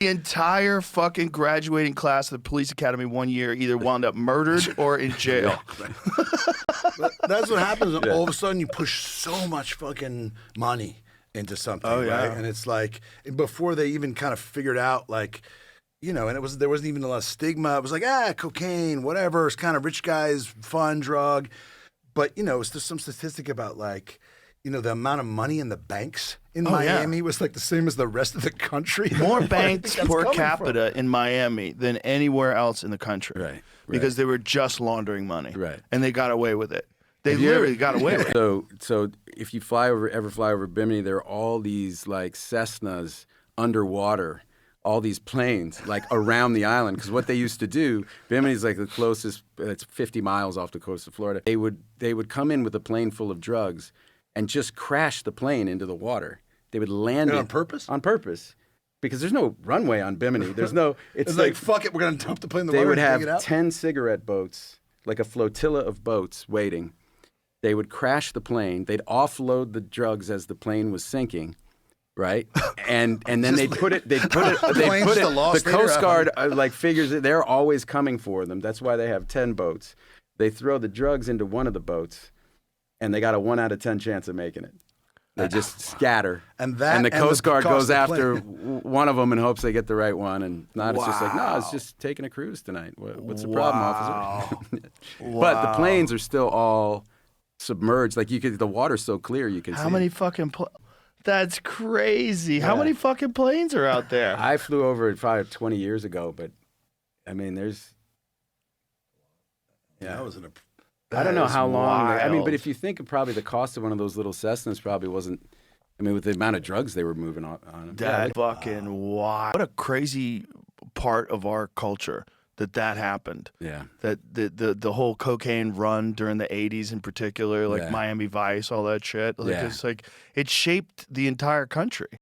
The entire fucking graduating class of the police academy one year either wound up murdered or in jail. That's what happens. All of a sudden, you push so much fucking money into something, right? And it's like before they even kind of figured out, like, you know, and there wasn't even a lot of stigma. It was like, cocaine, whatever. It's kind of rich guys, fun drug. But, you know, it's just some statistic about, like, you know, the amount of money in the banks in Miami was like the same as the rest of the country. More banks per capita in Miami than anywhere else in the country. Right. Because they were just laundering money. Right. And they got away with it. They literally got away with it. So if you ever fly over Bimini, there are all these like Cessnas underwater, all these planes like around the island. Because what they used to do, Bimini's like the closest, it's 50 miles off the coast of Florida. They would come in with a plane full of drugs and just crash the plane into the water. They would land it on purpose? On purpose. Because there's no runway on Bimini. There's no, it's like, fuck it, we're going to dump the plane in the water. They would and have 10 cigarette boats, like a flotilla of boats waiting. They would crash the plane. They'd offload the drugs as the plane was sinking, right? And then they'd put it. The Coast Guard like figures it. They're always coming for them. That's why they have 10 boats. They throw the drugs into one of the boats, and they got a 1 out of 10 chance of making it. They just scatter, and the Coast Guard goes after one of them in hopes they get the right one, and not. It's just like, no, it's just taking a cruise tonight. What's the problem, officer? But the planes are still all submerged. Like the water's so clear you can see. How many fucking that's crazy. Yeah. How many fucking planes are out there? I flew over it probably 20 years ago, but I mean, there's. Yeah, that was an. I don't know how long. I mean, but if you think of probably the cost of one of those little Cessnas, probably wasn't. I mean, with the amount of drugs they were moving on them. That fucking wild. What a crazy part of our culture that happened. Yeah. That the whole cocaine run during the 80s in particular, like Miami Vice, all that shit. Like, it's like it shaped the entire country.